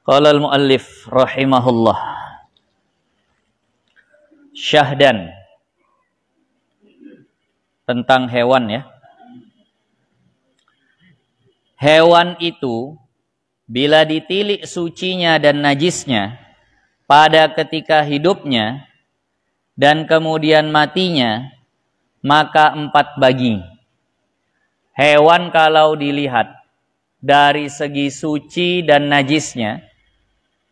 Qala al-muallif rahimahullah, syahdan, tentang hewan ya. Hewan itu bila ditilik sucinya dan najisnya pada ketika hidupnya dan kemudian matinya, maka 4 bagi. Hewan kalau dilihat dari segi suci dan najisnya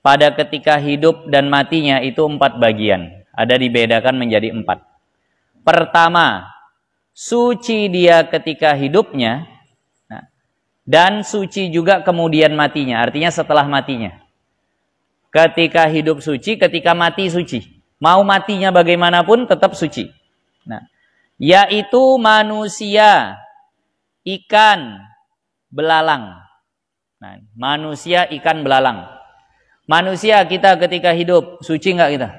pada ketika hidup dan matinya itu 4 bagian. Ada dibedakan menjadi 4. Pertama, suci dia ketika hidupnya, dan suci juga kemudian matinya. Artinya setelah matinya. Ketika hidup suci, ketika mati suci. Mau matinya bagaimanapun tetap suci. Nah, yaitu manusia, ikan, belalang. Nah, manusia, ikan, belalang. Manusia kita ketika hidup, suci nggak kita?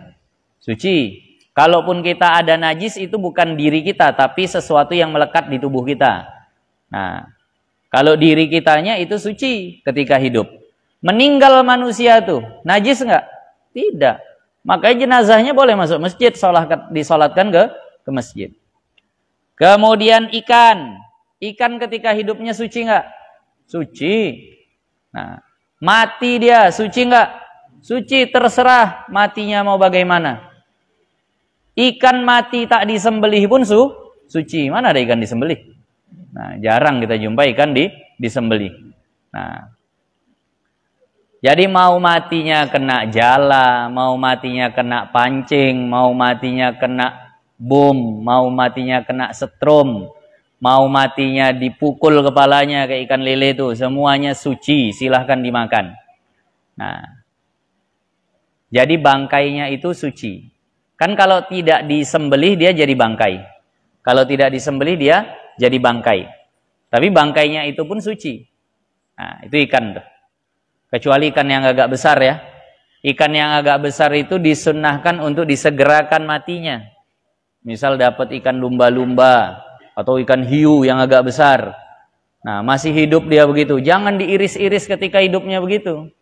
Suci. Kalaupun kita ada najis, itu bukan diri kita, tapi sesuatu yang melekat di tubuh kita. Nah, kalau diri kitanya itu suci ketika hidup. Meninggal manusia tuh, najis nggak? Tidak. Makanya jenazahnya boleh masuk masjid, disolatkan ke masjid. Kemudian ikan. Ikan ketika hidupnya suci nggak? Suci. Nah, mati dia, suci nggak? Suci, terserah matinya mau bagaimana. Ikan mati tak disembelih pun suci. Mana ada ikan disembelih? Nah, jarang kita jumpa ikan disembelih. Nah, jadi mau matinya kena jala, mau matinya kena pancing, mau matinya kena bom, mau matinya kena setrum, mau matinya dipukul kepalanya kayak ikan lele itu, semuanya suci, silahkan dimakan. Nah, jadi bangkainya itu suci. Kan kalau tidak disembelih dia jadi bangkai. Kalau tidak disembelih dia jadi bangkai. Tapi bangkainya itu pun suci. Nah, itu ikan tuh. Kecuali ikan yang agak besar ya. Ikan yang agak besar itu disunnahkan untuk disegerakan matinya. Misal dapat ikan lumba-lumba atau ikan hiu yang agak besar. Nah, masih hidup dia begitu. Jangan diiris-iris ketika hidupnya begitu.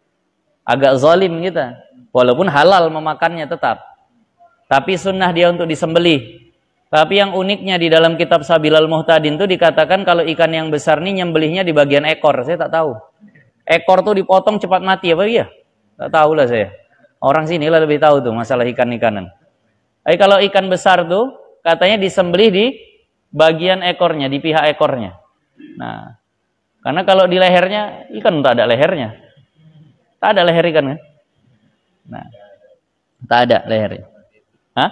Agak zalim kita. Walaupun halal memakannya tetap. Tapi sunnah dia untuk disembelih. Tapi yang uniknya di dalam kitab Sabilal Muhtadin itu dikatakan kalau ikan yang besar ini nyembelihnya di bagian ekor. Saya tak tahu. Ekor tuh dipotong cepat mati apa iya? Tak tahu lah saya. Orang sini lah lebih tahu tuh masalah ikan-ikanan. Tapi kalau ikan besar tuh katanya disembelih di bagian ekornya, di pihak ekornya. Nah, karena kalau di lehernya, ikan tak ada lehernya. Tak ada leher ikan kan? Nah, tak ada lehernya. Hah?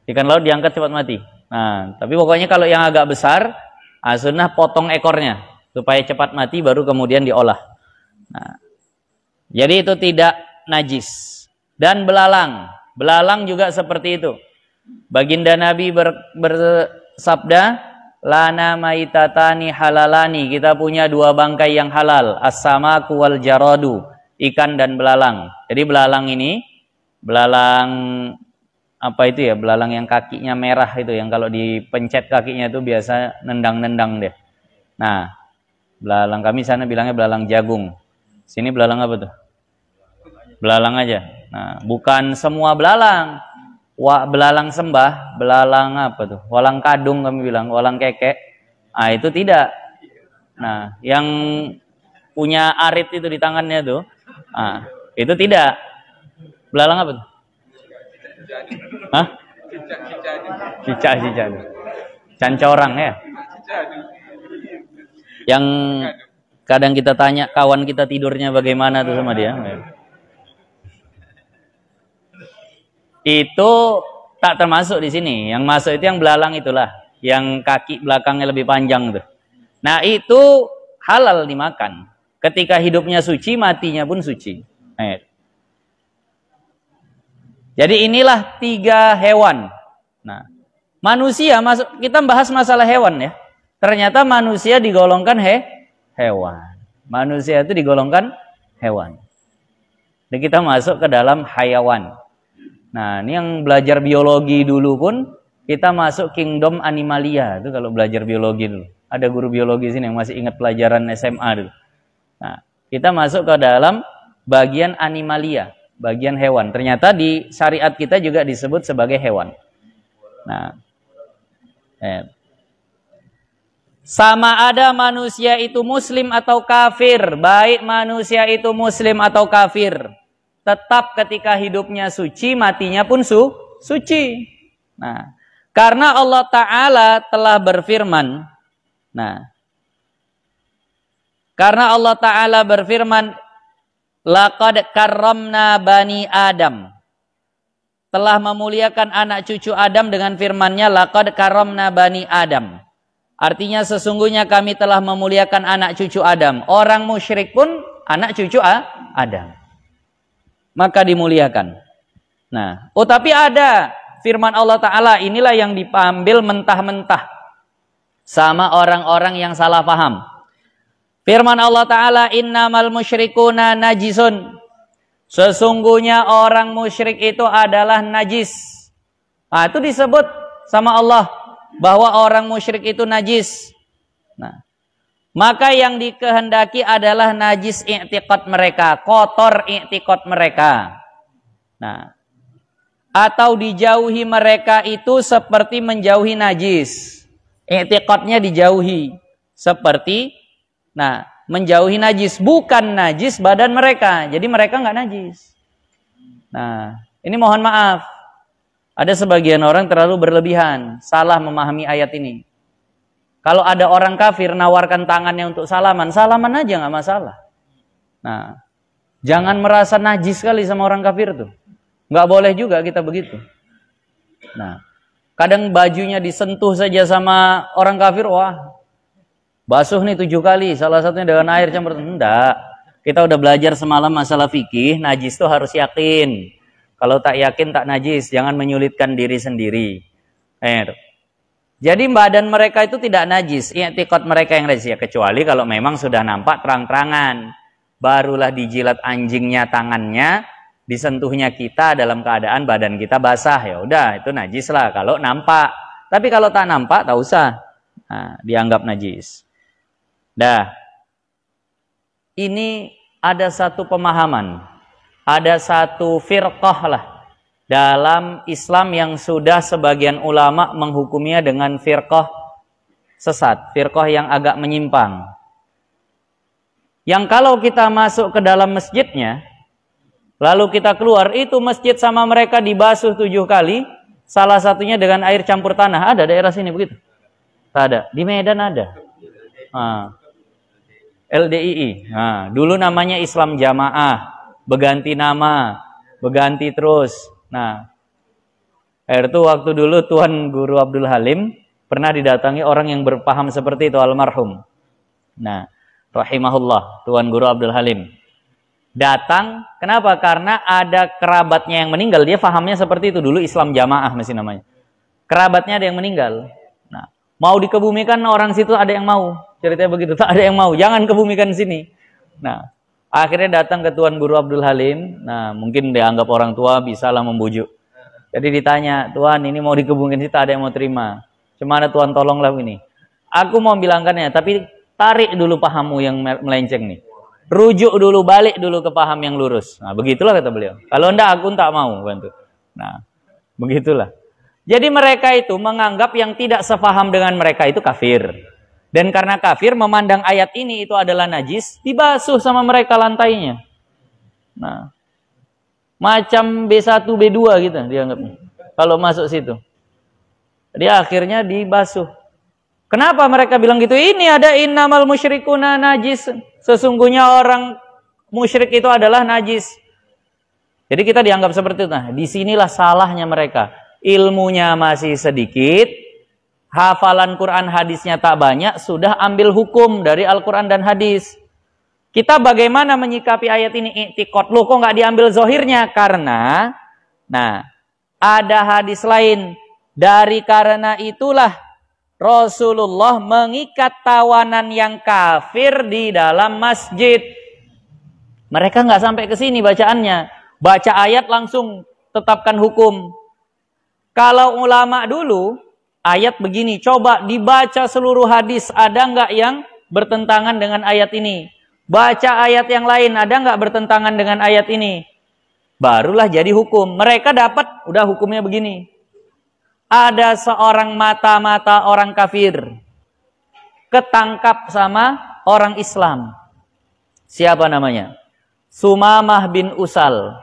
Ikan laut diangkat cepat mati. Nah, tapi pokoknya kalau yang agak besar, sunnah potong ekornya supaya cepat mati baru kemudian diolah. Nah, jadi itu tidak najis. Dan belalang, belalang juga seperti itu. Baginda Nabi bersabda, lana maitatani halalani. Kita punya 2 bangkai yang halal, as-samaku wal jaradu, ikan dan belalang. Jadi belalang ini, belalang apa itu ya, belalang yang kakinya merah itu, yang kalau dipencet kakinya itu biasa nendang-nendang deh. Nah, belalang kami sana bilangnya belalang jagung. Sini belalang apa tuh? Belalang aja. Nah, bukan semua belalang. Wah, belalang sembah, belalang apa tuh? Walang kadung kami bilang, walang kekek. Ah, itu tidak. Nah, yang punya arit itu di tangannya tuh, itu tidak. Belalang apa tuh? Hah? Cicak. Cancorang ya. Yang kadang kita tanya kawan kita tidurnya bagaimana tuh sama dia. Itu tak termasuk di sini. Yang masuk itu yang belalang itulah, yang kaki belakangnya lebih panjang tuh. Nah, itu halal dimakan. Ketika hidupnya suci, matinya pun suci. Jadi inilah 3 hewan. Nah, manusia masuk, kita bahas masalah hewan ya. Ternyata manusia digolongkan hewan. Manusia itu digolongkan hewan. Dan kita masuk ke dalam hayawan. Nah, ini yang belajar biologi dulu pun kita masuk kingdom animalia. Itu kalau belajar biologi dulu. Ada guru biologi sini yang masih ingat pelajaran SMA dulu. Nah, kita masuk ke dalam bagian animalia, bagian hewan. Ternyata di syariat kita juga disebut sebagai hewan. Nah, sama ada manusia itu muslim atau kafir, baik manusia itu muslim atau kafir, tetap ketika hidupnya suci, matinya pun suci. Nah, karena Allah Ta'ala telah berfirman, karena Allah Ta'ala berfirman, laqad karramna bani Adam, telah memuliakan anak cucu Adam dengan firman-Nya, laqad karramna bani Adam. Artinya sesungguhnya kami telah memuliakan anak cucu Adam. Orang musyrik pun anak cucu Adam. Maka dimuliakan. Nah, tapi ada firman Allah Ta'ala, inilah yang diambil mentah-mentah sama orang-orang yang salah paham. Firman Allah Ta'ala, innamal musyrikuna najisun. Sesungguhnya orang musyrik itu adalah najis. Nah, itu disebut sama Allah bahwa orang musyrik itu najis. Nah, maka yang dikehendaki adalah najis i'tiqad mereka, kotor i'tiqad mereka. Nah, atau dijauhi mereka itu seperti menjauhi najis. I'tiqadnya dijauhi seperti menjauhi najis, bukan najis badan mereka. Jadi mereka nggak najis. Nah, ini mohon maaf. Ada sebagian orang terlalu berlebihan, salah memahami ayat ini. Kalau ada orang kafir nawarkan tangannya untuk salaman, salaman aja nggak masalah. Nah, jangan merasa najis sekali sama orang kafir tuh. Nggak boleh juga kita begitu. Nah, kadang bajunya disentuh saja sama orang kafir, wah, basuh nih 7 kali, salah satunya dengan air campur. Enggak, kita udah belajar semalam masalah fikih, najis tuh harus yakin. Kalau tak yakin tak najis, jangan menyulitkan diri sendiri. Jadi badan mereka itu tidak najis, i'tiqad mereka yang najis ya, kecuali kalau memang sudah nampak terang-terangan. Barulah dijilat anjingnya tangannya, disentuhnya kita dalam keadaan badan kita basah, ya udah itu najis lah kalau nampak. Tapi kalau tak nampak tak usah. Nah, dianggap najis. Dah. Ini ada satu pemahaman. Ada satu firqah lah dalam Islam yang sudah sebagian ulama menghukumnya dengan firqah sesat, firqah yang agak menyimpang. Yang kalau kita masuk ke dalam masjidnya, lalu kita keluar, itu masjid sama mereka dibasuh 7 kali, salah satunya dengan air campur tanah. Ada daerah sini begitu? Tak ada. Di Medan ada. LDII. Dulu namanya Islam Jamaah. Berganti nama, berganti terus. Nah, itu waktu dulu Tuan Guru Abdul Halim pernah didatangi orang yang berpaham seperti itu, almarhum. Nah, rahimahullah, Tuan Guru Abdul Halim. Datang, kenapa? Karena ada kerabatnya yang meninggal, dia pahamnya seperti itu. Dulu Islam Jamaah masih namanya. Kerabatnya ada yang meninggal. Nah, mau dikebumikan orang situ ada yang mau. Ceritanya begitu, tak ada yang mau. Jangan kebumikan sini. Nah, akhirnya datang ke Tuan Guru Abdul Halim. Nah, mungkin dianggap orang tua bisalah membujuk. Jadi ditanya, Tuan ini mau dikebumikan situ, ada yang mau terima. Cemana Tuan, tolonglah ini. Aku mau bilangkannya, tapi tarik dulu pahammu yang melenceng nih. Rujuk dulu, balik dulu ke paham yang lurus. Nah, begitulah kata beliau. Kalau enggak, aku tak mau bantu. Nah, begitulah. Jadi mereka itu menganggap yang tidak sepaham dengan mereka itu kafir. Dan karena kafir memandang ayat ini itu adalah najis, dibasuh sama mereka lantainya. Nah, macam B1, B2 gitu dianggapnya. Kalau masuk situ. Dia akhirnya dibasuh. Kenapa mereka bilang gitu? Ini ada innamal musyrikuna najis. Sesungguhnya orang musyrik itu adalah najis. Jadi kita dianggap seperti itu. Nah, disinilah salahnya mereka. Ilmunya masih sedikit. Hafalan Quran hadisnya tak banyak, sudah ambil hukum dari Al-Quran dan hadis. Kita bagaimana menyikapi ayat ini? I'tiqad. Loh, kok nggak diambil zohirnya? Karena, ada hadis lain. Dari karena itulah Rasulullah mengikat tawanan yang kafir di dalam masjid. Mereka nggak sampai ke sini bacaannya. Baca ayat langsung tetapkan hukum. Kalau ulama dulu, ayat begini, coba dibaca seluruh hadis, ada nggak yang bertentangan dengan ayat ini? Baca ayat yang lain, ada nggak bertentangan dengan ayat ini? Barulah jadi hukum. Mereka dapat, udah hukumnya begini. Ada seorang mata-mata orang kafir ketangkap sama orang Islam. Siapa namanya? Sumamah bin Usal.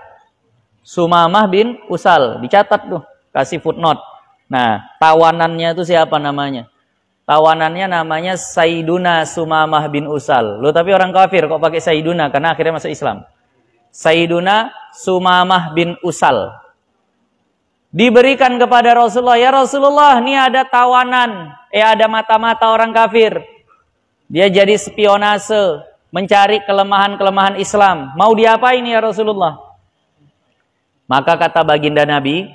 Sumamah bin Usal. Dicatat tuh, kasih footnote. Nah, tawanannya itu siapa namanya? Tawanannya namanya Sayyiduna Sumamah bin Usal. Loh, tapi orang kafir kok pakai Sayyiduna? Karena akhirnya masuk Islam. Sayyiduna Sumamah bin Usal. Diberikan kepada Rasulullah. Ya Rasulullah, ini ada tawanan. Ada mata-mata orang kafir. Dia jadi spionase. Mencari kelemahan-kelemahan Islam. Mau diapain ya Rasulullah? Maka kata baginda Nabi,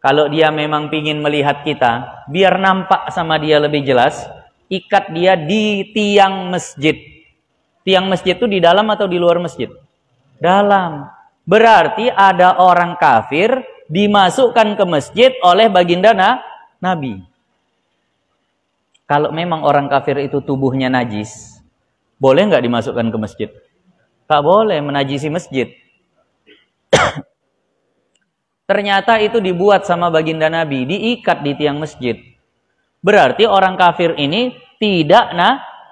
kalau dia memang pingin melihat kita, biar nampak sama dia lebih jelas, ikat dia di tiang masjid. Tiang masjid itu di dalam atau di luar masjid? Dalam. Berarti ada orang kafir dimasukkan ke masjid oleh baginda Nabi. Kalau memang orang kafir itu tubuhnya najis, boleh nggak dimasukkan ke masjid? Tak boleh, menajisi masjid. Ternyata itu dibuat sama baginda Nabi, diikat di tiang masjid. Berarti orang kafir ini tidak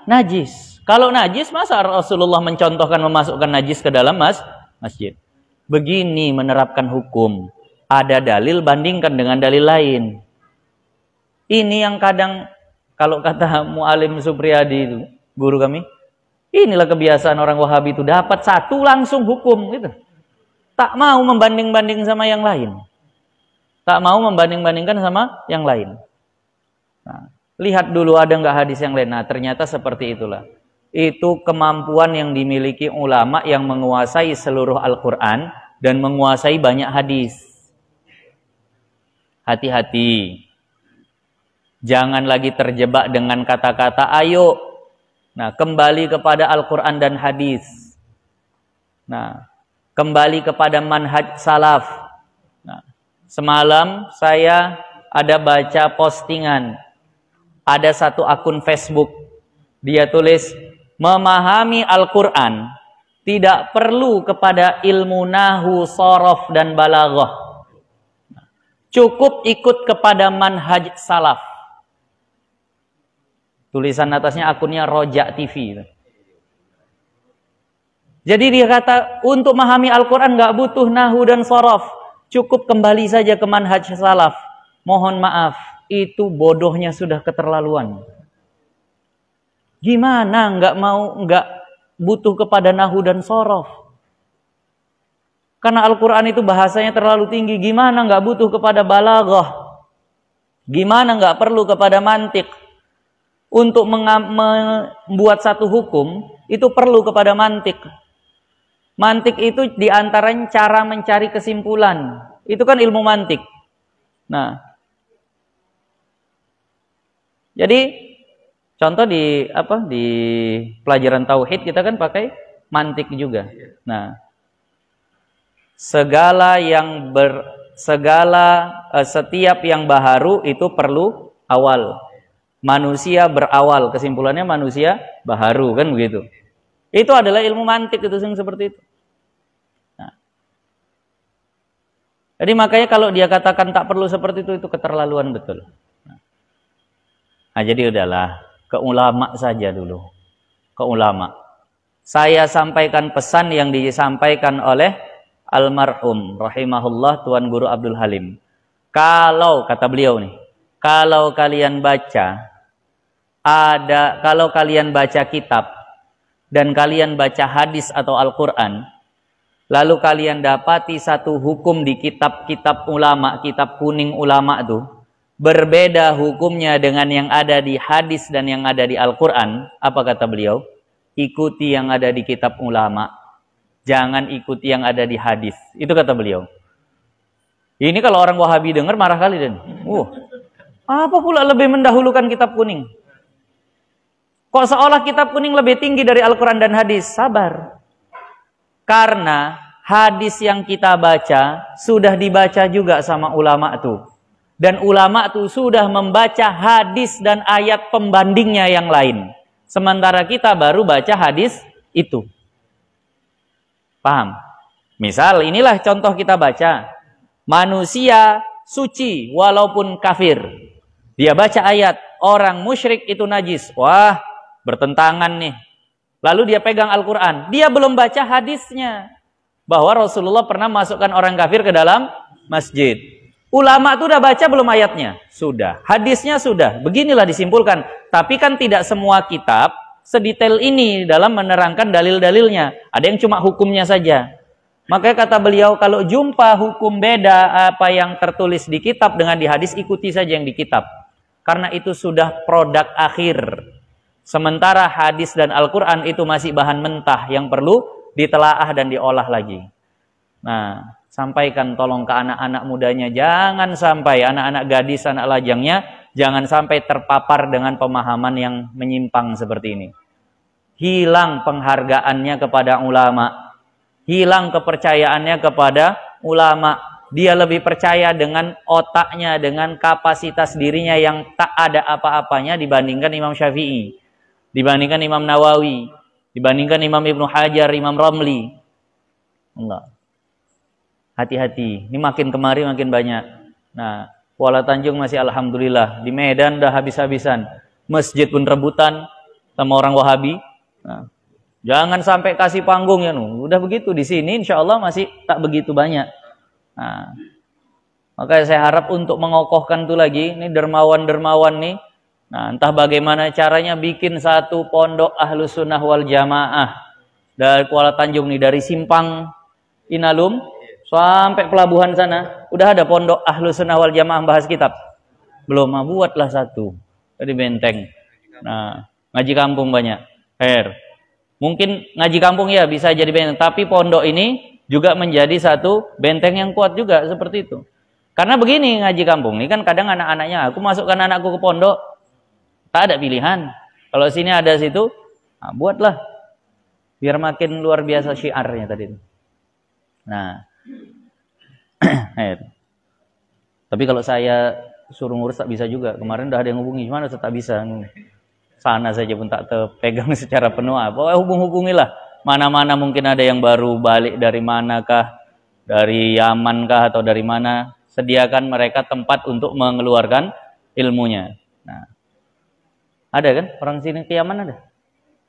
najis. Kalau najis, masa Rasulullah mencontohkan memasukkan najis ke dalam masjid? Begini menerapkan hukum. Ada dalil, bandingkan dengan dalil lain. Ini yang kadang, kalau kata Mu'alim Supriyadi itu, guru kami, inilah kebiasaan orang Wahabi itu, dapat satu langsung hukum gitu. Tak mau membanding-banding sama yang lain. Tak mau membanding-bandingkan sama yang lain. Nah, lihat dulu ada nggak hadis yang lain. Nah, ternyata seperti itulah. Itu kemampuan yang dimiliki ulama yang menguasai seluruh Al-Quran dan menguasai banyak hadis. Hati-hati. Jangan lagi terjebak dengan kata-kata ayo. Nah, kembali kepada Al-Quran dan hadis. Nah, kembali kepada manhaj salaf. Nah, semalam saya ada baca postingan. Ada satu akun Facebook. Dia tulis, memahami Al-Quran tidak perlu kepada ilmu nahu, sorof, dan balaghah. Cukup ikut kepada manhaj salaf. Tulisan atasnya akunnya Rojak TV. Jadi dia kata, untuk memahami Al-Quran nggak butuh nahu dan sorof. Cukup kembali saja ke manhaj salaf. Mohon maaf, itu bodohnya sudah keterlaluan. Gimana nggak butuh kepada nahu dan sorof? Karena Al-Quran itu bahasanya terlalu tinggi. Gimana nggak butuh kepada balaghah? Gimana nggak perlu kepada mantik? Untuk membuat satu hukum, itu perlu kepada mantik. Mantik itu diantaranya cara mencari kesimpulan. Itu kan ilmu mantik. Nah, jadi contoh di pelajaran tauhid kita kan pakai mantik juga. Nah, setiap yang baharu itu perlu awal. Manusia berawal, kesimpulannya manusia baharu, kan begitu. Itu adalah ilmu mantik itu seperti itu. Nah, jadi makanya kalau dia katakan tak perlu seperti itu keterlaluan betul. Nah, jadi udahlah, ke ulama saja dulu. Ke ulama. Saya sampaikan pesan yang disampaikan oleh almarhum rahimahullah Tuan Guru Abdul Halim. Kalau kata beliau nih, kalau kalian baca kitab dan kalian baca hadis atau Al-Quran, lalu kalian dapati satu hukum di kitab-kitab ulama, kitab kuning ulama itu berbeda hukumnya dengan yang ada di hadis dan yang ada di Al-Quran, apa kata beliau? Ikuti yang ada di kitab ulama, jangan ikuti yang ada di hadis. Itu kata beliau. Ini kalau orang Wahabi dengar marah kali dan, apa pula lebih mendahulukan kitab kuning? Kok seolah kitab kuning lebih tinggi dari Al-Quran dan hadis? Sabar. Karena hadis yang kita baca sudah dibaca juga sama ulama tuh. Dan ulama tuh sudah membaca hadis dan ayat pembandingnya yang lain. Sementara kita baru baca hadis itu. Paham? Misal inilah contoh kita baca. Manusia suci walaupun kafir. Dia baca ayat, orang musyrik itu najis. Wah, bertentangan nih. Lalu dia pegang Al-Quran. Dia belum baca hadisnya. Bahwa Rasulullah pernah masukkan orang kafir ke dalam masjid. Ulama itu udah baca belum ayatnya? Sudah. Hadisnya sudah. Beginilah disimpulkan. Tapi kan tidak semua kitab sedetail ini dalam menerangkan dalil-dalilnya. Ada yang cuma hukumnya saja. Makanya kata beliau, kalau jumpa hukum beda apa yang tertulis di kitab dengan di hadis, ikuti saja yang di kitab. Karena itu sudah produk akhir. Sementara hadis dan Al-Quran itu masih bahan mentah yang perlu ditelaah dan diolah lagi. Nah, sampaikan tolong ke anak-anak mudanya. Jangan sampai anak-anak gadis, anak lajangnya, jangan sampai terpapar dengan pemahaman yang menyimpang seperti ini. Hilang penghargaannya kepada ulama. Hilang kepercayaannya kepada ulama. Dia lebih percaya dengan otaknya, dengan kapasitas dirinya yang tak ada apa-apanya dibandingkan Imam Syafi'i, dibandingkan Imam Nawawi, dibandingkan Imam Ibnu Hajar, Imam Ramli. Allah. Hati-hati. Ini makin kemari makin banyak. Nah, Kuala Tanjung masih alhamdulillah. Di Medan dah habis-habisan. Masjid pun rebutan sama orang Wahabi. Nah, jangan sampai kasih panggung ya, udah begitu. Di sini insya Allah masih tak begitu banyak. Nah, makanya saya harap untuk mengokohkan itu lagi, ini dermawan-dermawan nih. Nah, entah bagaimana caranya bikin satu pondok Ahlus Sunnah wal Jamaah dari Kuala Tanjung nih, dari Simpang Inalum sampai pelabuhan sana, udah ada pondok Ahlus Sunnah wal Jamaah bahas kitab. Belum, buatlah satu dari Benteng. Nah, ngaji kampung banyak. Mungkin ngaji kampung ya bisa jadi benteng, tapi pondok ini juga menjadi satu benteng yang kuat juga seperti itu. Karena begini, ngaji kampung ini kan kadang anak-anaknya, aku masukkan anakku ke pondok, tak ada pilihan. Kalau sini ada situ, nah, buatlah biar makin luar biasa syiarnya tadi. Nah, tapi kalau saya suruh ngurus tak bisa juga. Kemarin udah ada yang hubungi, gimana tak bisa. Sana saja pun tak terpegang secara penuh. Pokoknya hubungilah. Mana-mana mungkin ada yang baru balik dari manakah, dari Yaman kah atau dari mana. Sediakan mereka tempat untuk mengeluarkan ilmunya. Nah, ada kan? Orang sini ke Yaman ada?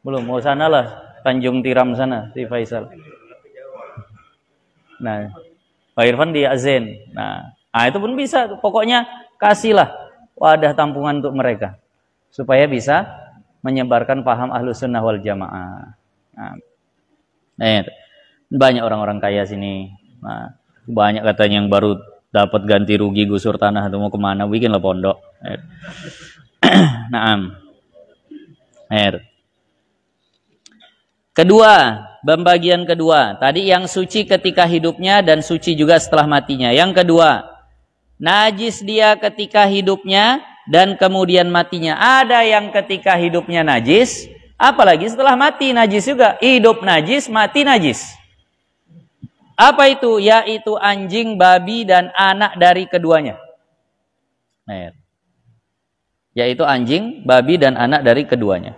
Belum, mau sana lah. Tanjung Tiram sana, si Faisal. Nah, Pak Irfan di Azen. Nah, itu pun bisa. Pokoknya kasihlah wadah tampungan untuk mereka. Supaya bisa menyebarkan paham Ahlus Sunnah wal Jamaah. Nah, banyak orang-orang kaya sini. Nah, banyak katanya yang baru dapat ganti rugi gusur tanah atau mau kemana, bikinlah pondok. Naam. Kedua, pembagian kedua. Tadi yang suci ketika hidupnya dan suci juga setelah matinya. Yang kedua, najis dia ketika hidupnya dan kemudian matinya. Ada yang ketika hidupnya najis, apalagi setelah mati najis juga. Hidup najis, mati najis. Apa itu? Yaitu anjing, babi, dan anak dari keduanya. Yaitu anjing, babi, dan anak dari keduanya.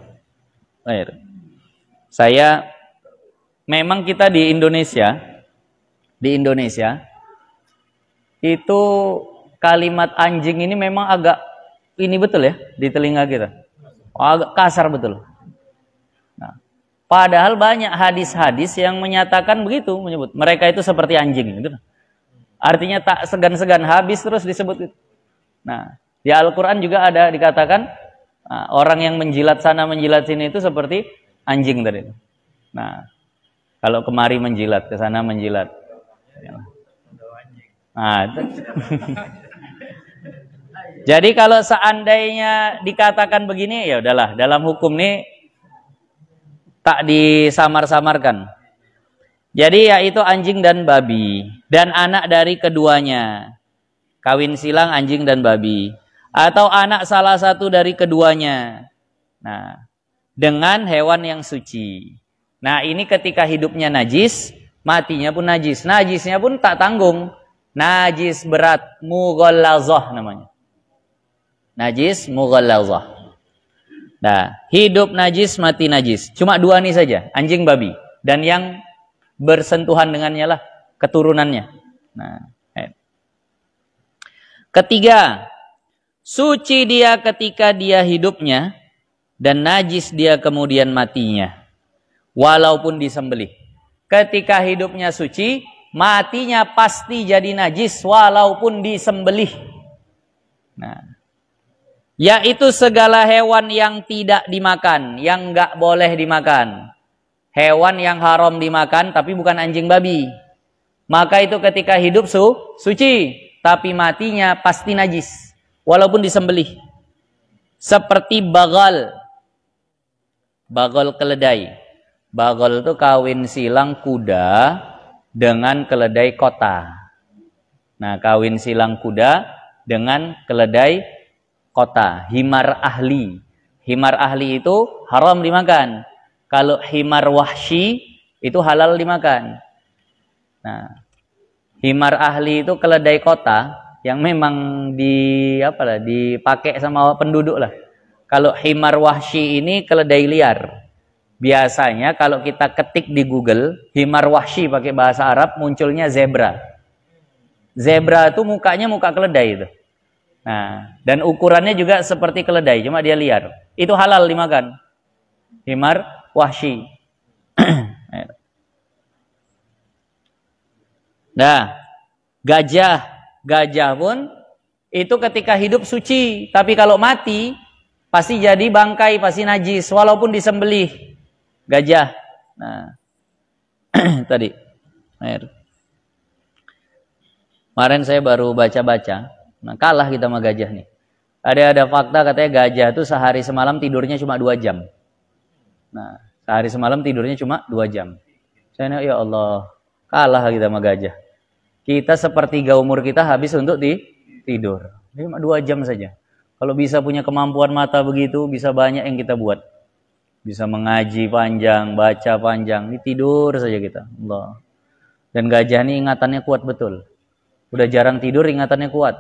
Memang kita di Indonesia itu kalimat anjing ini memang agak ini betul ya di telinga kita, agak kasar betul. Nah, padahal banyak hadis-hadis yang menyatakan begitu, menyebut mereka itu seperti anjing, gitu. Artinya tak segan-segan, habis terus disebut. Nah, di Al-Quran juga ada dikatakan orang yang menjilat sana menjilat sini itu seperti anjing tadi. Nah, kalau kemari menjilat, ke sana menjilat. Nah, itu. Jadi kalau seandainya dikatakan begini, ya udahlah, dalam hukum ini tak disamar-samarkan. Jadi yaitu anjing dan babi dan anak dari keduanya. Kawin silang anjing dan babi atau anak salah satu dari keduanya. Nah, dengan hewan yang suci. Nah, ini ketika hidupnya najis, matinya pun najis. Najisnya pun tak tanggung. Najis berat, mughallazah namanya. Najis mughallazah. Nah, hidup najis, mati najis. Cuma dua nih saja, anjing babi. Dan yang bersentuhan dengannya lah keturunannya. Nah, ketiga, suci dia ketika dia hidupnya dan najis dia kemudian matinya. Walaupun disembelih. Ketika hidupnya suci, matinya pasti jadi najis walaupun disembelih. Nah, yaitu segala hewan yang tidak dimakan, yang nggak boleh dimakan. Hewan yang haram dimakan, tapi bukan anjing babi. Maka itu ketika hidup suci, tapi matinya pasti najis, walaupun disembelih. Seperti bagal. Bagal keledai. Bagal itu kawin silang kuda dengan keledai kota. Nah, kawin silang kuda dengan keledai kota, himar ahli. Himar ahli itu haram dimakan. Kalau himar wahsy itu halal dimakan. Nah, himar ahli itu keledai kota yang memang dipakai sama penduduk lah. Kalau himar wahsy ini keledai liar. Biasanya kalau kita ketik di Google himar wahsy pakai bahasa Arab, munculnya zebra. Zebra itu mukanya muka keledai itu. Nah, dan ukurannya juga seperti keledai, cuma dia liar. Itu halal dimakan. Himar wahsy. Nah, gajah. Gajah pun itu ketika hidup suci, tapi kalau mati pasti jadi bangkai, pasti najis walaupun disembelih. Gajah. Nah, tadi. Kemarin saya baru baca-baca. Nah, kalah kita sama gajah nih. Ada fakta katanya gajah itu sehari semalam tidurnya cuma 2 jam. Nah, sehari semalam tidurnya cuma 2 jam. Saya nanya, ya Allah, kalah kita sama gajah. Kita sepertiga umur kita habis untuk tidur. Cuma 2 jam saja. Kalau bisa punya kemampuan mata begitu, bisa banyak yang kita buat. Bisa mengaji panjang, baca panjang, tidur saja kita. Allah. Dan gajah ini ingatannya kuat betul. Udah jarang tidur, ingatannya kuat.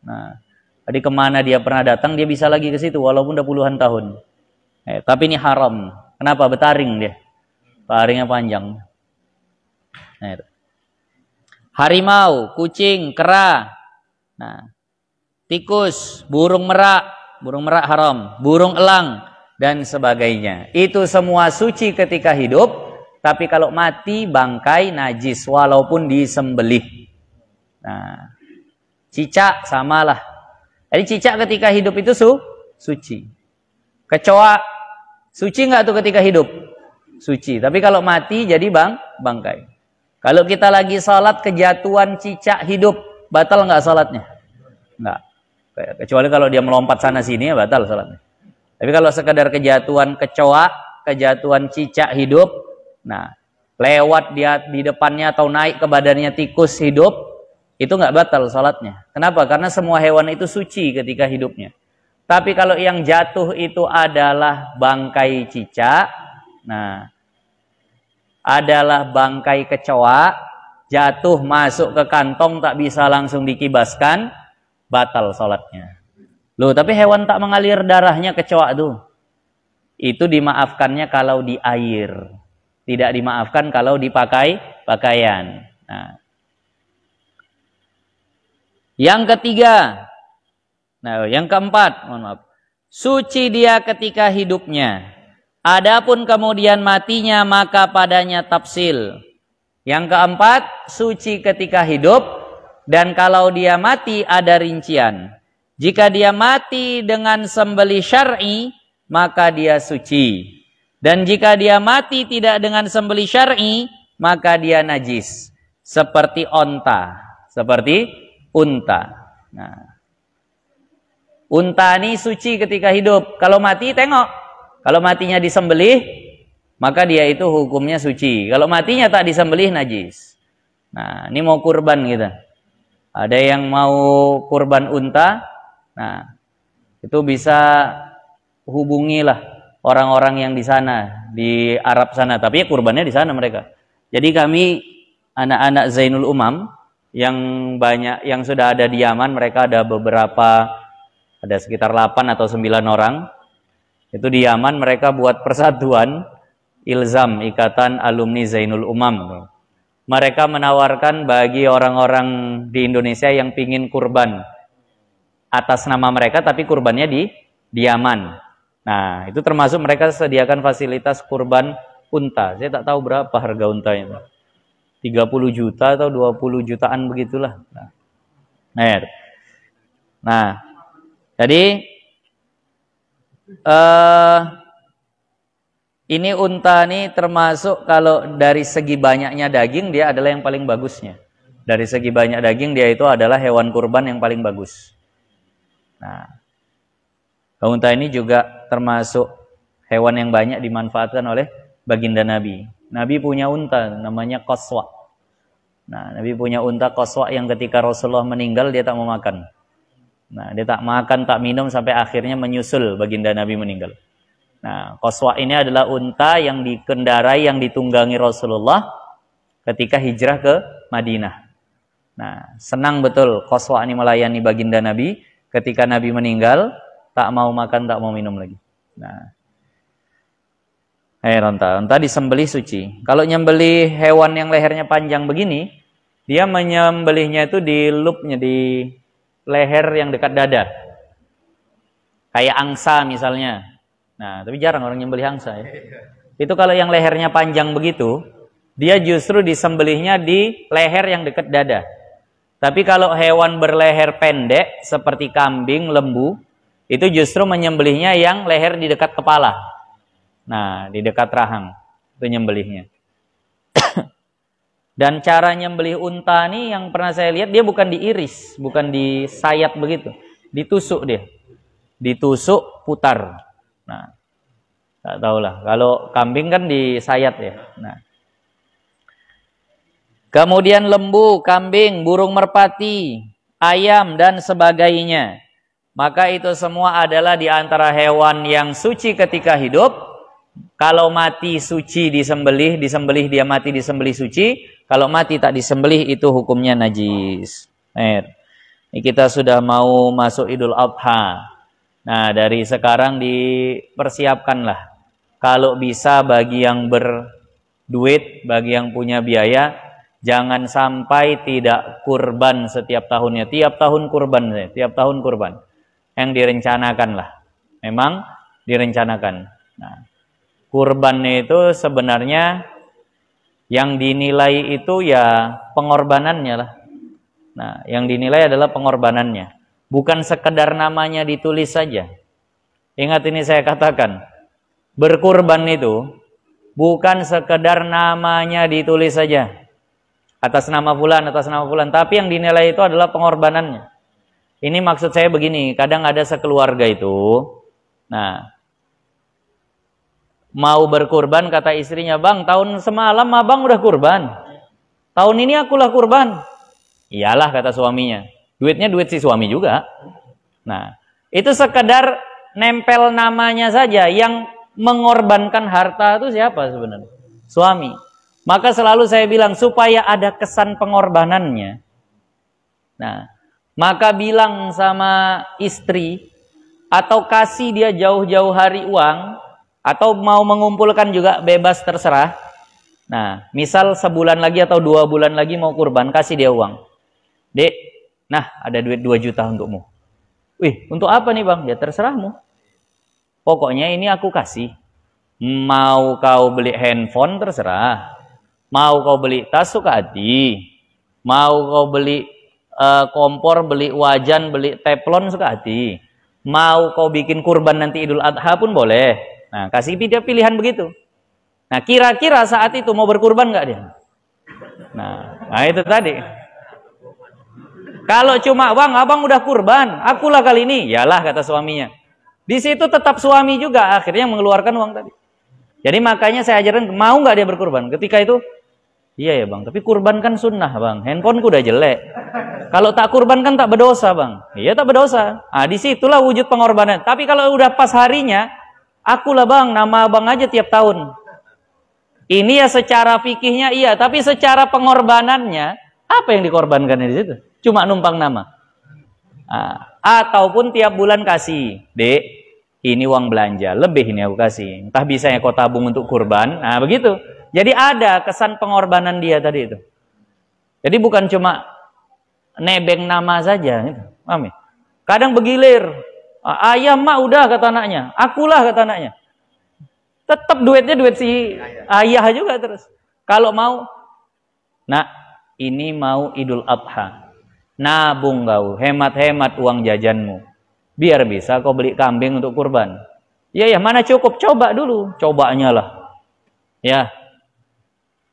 Nah, tadi kemana dia pernah datang, dia bisa lagi ke situ walaupun udah puluhan tahun. Tapi ini haram. Kenapa? Betaring dia. Taringnya panjang. Nah, harimau, kucing, kera. Nah, tikus, burung merak haram, burung elang dan sebagainya. Itu semua suci ketika hidup, tapi kalau mati bangkai najis walaupun disembelih. Nah, cicak samalah. Jadi cicak ketika hidup itu suci. Kecoa suci nggak tuh ketika hidup? Suci. Tapi kalau mati jadi bangkai. Kalau kita lagi sholat kejatuhan cicak hidup, batal nggak sholatnya? Nggak. Kecuali kalau dia melompat sana sini ya batal sholatnya. Tapi kalau sekedar kejatuhan kecoa, kejatuhan cicak hidup, nah lewat dia di depannya atau naik ke badannya tikus hidup, itu nggak batal sholatnya. Kenapa? Karena semua hewan itu suci ketika hidupnya. Tapi kalau yang jatuh itu adalah bangkai cicak, nah adalah bangkai kecoa, jatuh masuk ke kantong tak bisa langsung dikibaskan, batal sholatnya. Loh, tapi hewan tak mengalir darahnya kecoa itu dimaafkannya kalau di air, tidak dimaafkan kalau dipakai pakaian. Nah, yang ketiga, nah yang keempat, mohon maaf, suci dia ketika hidupnya. Adapun kemudian matinya maka padanya tafsil. Yang keempat, suci ketika hidup, dan kalau dia mati ada rincian. Jika dia mati dengan sembelih syar'i, maka dia suci. Dan jika dia mati tidak dengan sembelih syar'i, maka dia najis. Seperti onta, seperti unta. Nah, unta ini suci ketika hidup. Kalau mati tengok. Kalau matinya disembelih, maka dia itu hukumnya suci. Kalau matinya tak disembelih, najis. Nah, ini mau kurban kita. Ada yang mau kurban unta, nah itu bisa hubungilah orang-orang yang di sana, di Arab sana. Tapi ya kurbannya di sana mereka. Jadi kami anak-anak Zainul Umam yang banyak, yang sudah ada di Yaman, mereka ada beberapa, ada sekitar 8 atau 9 orang. Itu di Yaman mereka buat persatuan Ilzam, Ikatan Alumni Zainul Umam. Mereka menawarkan bagi orang-orang di Indonesia yang pingin kurban atas nama mereka, tapi kurbannya di Yaman. Nah, itu termasuk mereka sediakan fasilitas kurban unta. Saya tak tahu berapa harga untanya. 30 juta atau 20 jutaan begitulah. Nah, jadi ini unta nih termasuk kalau dari segi banyaknya daging dia adalah yang paling bagusnya. Dari segi banyak daging dia itu adalah hewan kurban yang paling bagus. Nah, unta ini juga termasuk hewan yang banyak dimanfaatkan oleh baginda Nabi. Nabi punya unta namanya Qaswa. Nah, Nabi punya unta Qaswa yang ketika Rasulullah meninggal dia tak mau makan. Nah, dia tak makan, tak minum sampai akhirnya menyusul baginda Nabi meninggal. Nah, Qaswa ini adalah unta yang dikendarai, yang ditunggangi Rasulullah ketika hijrah ke Madinah. Nah, senang betul Qaswa ini melayani baginda Nabi ketika Nabi meninggal, tak mau makan, tak mau minum lagi. Nah, unta disembelih suci. Kalau nyembelih hewan yang lehernya panjang begini, dia menyembelihnya itu di loopnya, di leher yang dekat dada. Kayak angsa misalnya. Nah, tapi jarang orang nyembelih angsa ya. Itu kalau yang lehernya panjang begitu, dia justru disembelihnya di leher yang dekat dada. Tapi kalau hewan berleher pendek seperti kambing, lembu, itu justru menyembelihnya yang leher di dekat kepala. Nah, di dekat rahang itu nyembelihnya. Dan cara nyembelih unta nih yang pernah saya lihat, dia bukan diiris, bukan disayat begitu. Ditusuk dia. Ditusuk, putar. Nah, tak tahulah. Kalau kambing kan disayat ya. Nah. Kemudian lembu, kambing, burung merpati, ayam dan sebagainya. Maka itu semua adalah di antara hewan yang suci ketika hidup. Kalau mati suci disembelih, disembelih dia mati disembelih suci. Kalau mati tak disembelih itu hukumnya najis. Ini kita sudah mau masuk Idul Adha. Nah, dari sekarang dipersiapkanlah. Kalau bisa bagi yang berduit, bagi yang punya biaya, jangan sampai tidak kurban setiap tahunnya. Tiap tahun kurban, tiap tahun kurban. Yang direncanakanlah. Memang direncanakan. Nah, kurban itu sebenarnya yang dinilai itu ya pengorbanannya lah. Nah, yang dinilai adalah pengorbanannya. Bukan sekedar namanya ditulis saja. Ingat ini saya katakan. Berkurban itu bukan sekedar namanya ditulis saja. Atas nama fulan, atas nama fulan. Tapi yang dinilai itu adalah pengorbanannya. Ini maksud saya begini. Kadang ada sekeluarga itu. Nah, mau berkurban kata istrinya, "Bang, tahun semalam abang udah kurban. Tahun ini akulah kurban." Iyalah kata suaminya. Duitnya duit si suami juga. Nah, itu sekedar nempel namanya saja. Yang mengorbankan harta itu siapa sebenarnya? Suami. Maka selalu saya bilang supaya ada kesan pengorbanannya. Nah, maka bilang sama istri atau kasih dia jauh-jauh hari uang. Atau mau mengumpulkan juga bebas terserah. Nah, misal sebulan lagi atau 2 bulan lagi mau kurban, kasih dia uang. "Dek, nah ada duit 2 juta untukmu." "Wih, untuk apa nih bang?" "Ya terserahmu. Pokoknya ini aku kasih. Mau kau beli handphone terserah. Mau kau beli tas suka hati. Mau kau beli kompor, beli wajan, beli teflon suka hati. Mau kau bikin kurban nanti Idul Adha pun boleh." Nah, kasih dia pilihan begitu. Nah, kira-kira saat itu mau berkurban nggak dia? Nah, itu tadi. Kalau cuma, "Bang, abang udah kurban, akulah kali ini." Yalah kata suaminya. Di situ tetap suami juga akhirnya mengeluarkan uang tadi. Jadi makanya saya ajarin, mau nggak dia berkurban? Ketika itu, "Iya ya bang, tapi kurban kan sunnah bang. Handphoneku udah jelek. Kalau tak kurban kan tak berdosa bang." "Iya tak berdosa." Ah, disitulah wujud pengorbanan. Tapi kalau udah pas harinya, "Akulah bang, nama abang aja tiap tahun." Ini ya secara fikihnya iya, tapi secara pengorbanannya apa yang dikorbankan di situ? Cuma numpang nama. Nah, ataupun tiap bulan kasih, "Dek, ini uang belanja, lebih ini aku kasih. Entah bisanya kau tabung untuk kurban. Nah, begitu. Jadi ada kesan pengorbanan dia tadi itu. Jadi bukan cuma nebeng nama saja. Gitu. Paham ya? Kadang begilir. Ayah mak udah kata anaknya. Akulah kata anaknya. Tetap duitnya duit si ayah juga terus. Kalau mau, nak ini mau Idul Adha. Nabung kau, hemat-hemat uang jajanmu. Biar bisa kau beli kambing untuk kurban. Ya, mana cukup? Coba dulu. Cobanya lah. Ya.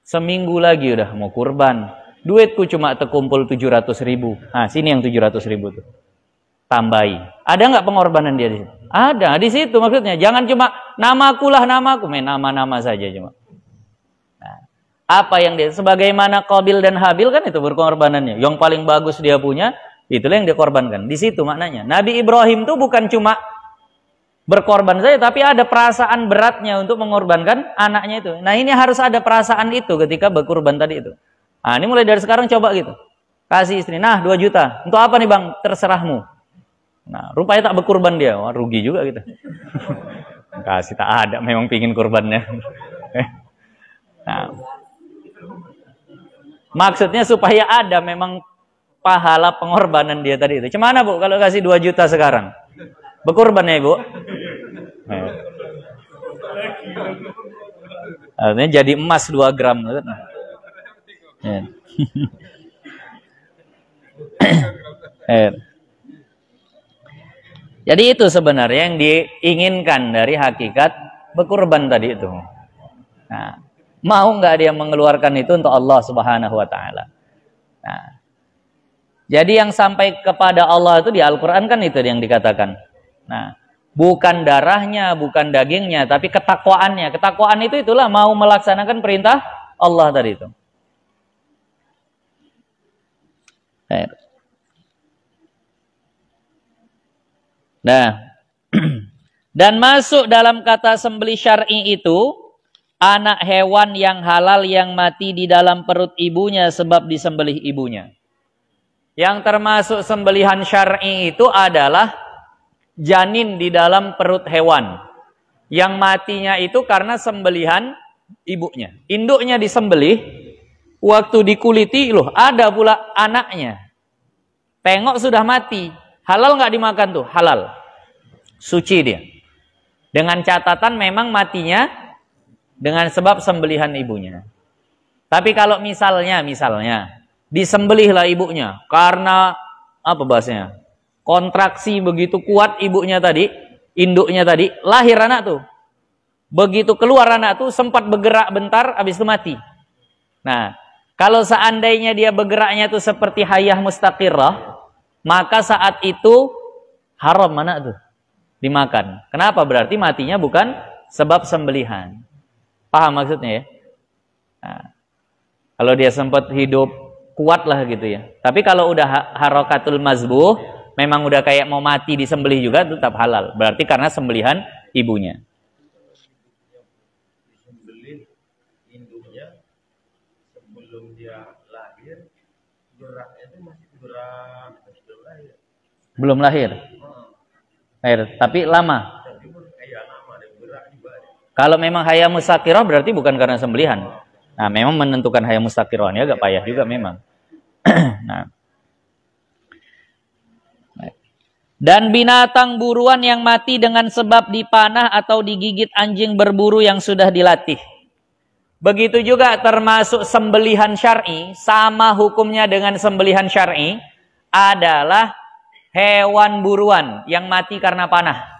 Seminggu lagi udah mau kurban. Duitku cuma terkumpul 700.000. Nah, sini yang 700.000 tuh. Tambahi. Ada nggak pengorbanan dia di situ? Ada. Di situ maksudnya. Jangan cuma namaku lah namaku. Main nama-nama saja cuma. Nah, apa yang dia, sebagaimana Qabil dan Habil kan itu berkorbanannya. Yang paling bagus dia punya, itulah yang dikorbankan. Di situ maknanya. Nabi Ibrahim tuh bukan cuma berkorban saja, tapi ada perasaan beratnya untuk mengorbankan anaknya itu. Nah, ini harus ada perasaan itu ketika berkorban tadi itu. Nah, ini mulai dari sekarang coba gitu. Kasih istri, nah 2 juta. Untuk apa nih bang? Terserahmu. Nah, rupanya tak berkorban dia. Wah, rugi juga gitu. Kasih tak ada, memang pingin kurbannya. Nah, maksudnya supaya ada memang pahala pengorbanan dia tadi itu. Cemana bu kalau kasih 2 juta sekarang? Berkorban ya ibu? Artinya jadi emas 2 gram. Jadi itu sebenarnya yang diinginkan dari hakikat berkorban tadi itu. Nah, mau nggak dia mengeluarkan itu untuk Allah Subhanahu wa taala. Nah, jadi yang sampai kepada Allah itu di Al-Qur'an kan itu yang dikatakan. Nah, bukan darahnya, bukan dagingnya, tapi ketakwaannya. Ketakwaan itu itulah mau melaksanakan perintah Allah tadi itu. Nah, dan masuk dalam kata sembelih syar'i itu anak hewan yang halal yang mati di dalam perut ibunya sebab disembelih ibunya. Yang termasuk sembelihan syar'i itu adalah janin di dalam perut hewan. Yang matinya itu karena sembelihan ibunya. Induknya disembelih, waktu dikuliti, loh ada pula anaknya. Tengok sudah mati. Halal nggak dimakan tuh? Halal. Suci dia. Dengan catatan memang matinya dengan sebab sembelihan ibunya. Tapi kalau misalnya disembelihlah ibunya karena apa bahasanya? Kontraksi begitu kuat ibunya tadi, induknya tadi, lahir anak tuh. Begitu keluar anak tuh sempat bergerak bentar habis itu mati. Nah, kalau seandainya dia bergeraknya tuh seperti hayah mustaqirrah, maka saat itu haram anak tuh dimakan. Kenapa? Berarti matinya bukan sebab sembelihan. Paham maksudnya ya? Nah, kalau dia sempat hidup kuat lah gitu ya. Tapi kalau udah harokatul mazbuh, memang udah kayak mau mati disembelih juga tetap halal. Berarti karena sembelihan ibunya. Disembelih induknya sebelum dia lahir, geraknya itu masih gerak sebelum lahir. Belum lahir. Lahir, tapi lama. Kalau memang hayya mustaqirah berarti bukan karena sembelihan. Nah, memang menentukan hayya mustaqirahnya agak payah juga memang. Nah. Dan binatang buruan yang mati dengan sebab dipanah atau digigit anjing berburu yang sudah dilatih. Begitu juga termasuk sembelihan syar'i, sama hukumnya dengan sembelihan syar'i adalah hewan buruan yang mati karena panah.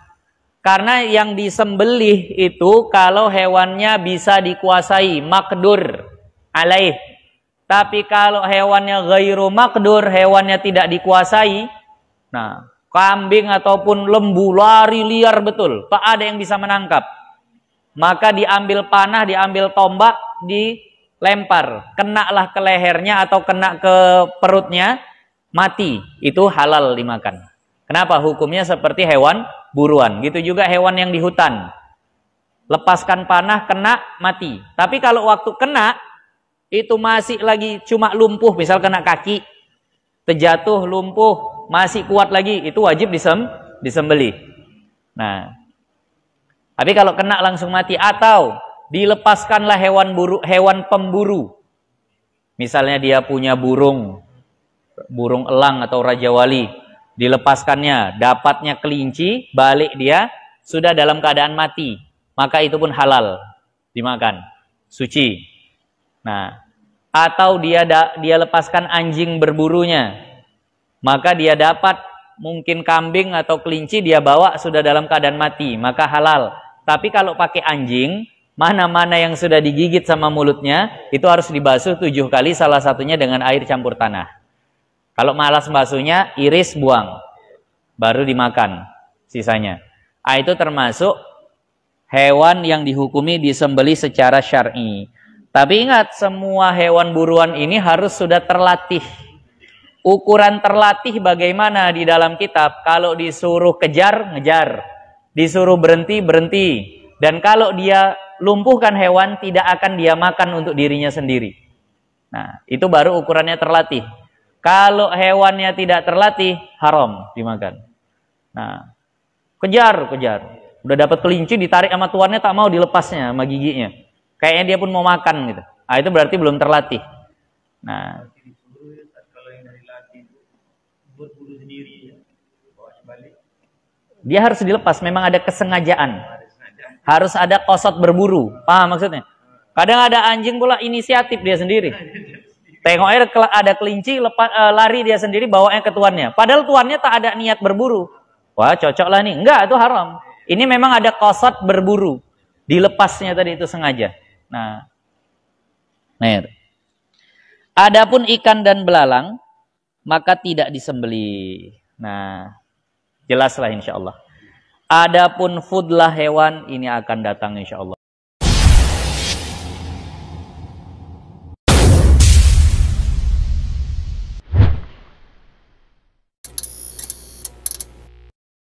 Karena yang disembelih itu kalau hewannya bisa dikuasai, makdur alaih. Tapi kalau hewannya ghairu makdur, hewannya tidak dikuasai, nah, kambing ataupun lembu lari liar betul, tak ada yang bisa menangkap. Maka diambil panah, diambil tombak, dilempar. Kenalah ke lehernya atau kena ke perutnya, mati. Itu halal dimakan. Kenapa? Hukumnya seperti hewan buruan. Gitu juga hewan yang di hutan. Lepaskan panah, kena, mati. Tapi kalau waktu kena, itu masih lagi cuma lumpuh. Misal kena kaki, terjatuh, lumpuh, masih kuat lagi. Itu wajib disembelih. Nah, Tapi kalau kena langsung mati, atau dilepaskanlah hewan pemburu. Misalnya dia punya burung elang atau raja wali, dilepaskannya, dapatnya kelinci, balik dia sudah dalam keadaan mati, maka itu pun halal dimakan, suci. Nah, atau dia lepaskan anjing berburunya, maka dia dapat mungkin kambing atau kelinci, dia bawa sudah dalam keadaan mati, maka halal. Tapi kalau pakai anjing, mana-mana yang sudah digigit sama mulutnya, itu harus dibasuh 7 kali, salah satunya dengan air campur tanah. Kalau malas basuhnya, iris buang, baru dimakan sisanya. Itu termasuk hewan yang dihukumi disembelih secara syar'i. Tapi ingat, semua hewan buruan ini harus sudah terlatih. Ukuran terlatih bagaimana di dalam kitab? Kalau disuruh kejar, ngejar. Disuruh berhenti, berhenti. Dan kalau dia lumpuhkan hewan, tidak akan dia makan untuk dirinya sendiri. Nah, itu baru ukurannya terlatih. Kalau hewannya tidak terlatih, haram dimakan. Nah, kejar. Udah dapat kelinci, ditarik sama tuannya, tak mau dilepasnya sama giginya. Kayaknya dia pun mau makan gitu. Itu berarti belum terlatih. Nah, kalau yang dari latih berburu sendiri, dia harus dilepas. Memang ada kesengajaan. Harus ada kosot berburu. Paham maksudnya? Kadang ada anjing pula inisiatif dia sendiri. Tengoknya ada kelinci, lari dia sendiri, bawanya ke tuannya. Padahal tuannya tak ada niat berburu. Wah, cocok lah nih. Enggak, itu haram. Ini memang ada kosot berburu. Dilepasnya tadi itu sengaja. Nah. Adapun ikan dan belalang, maka tidak disembelih. Nah, jelaslah insya Allah. Adapun fudlah hewan, ini akan datang insya Allah.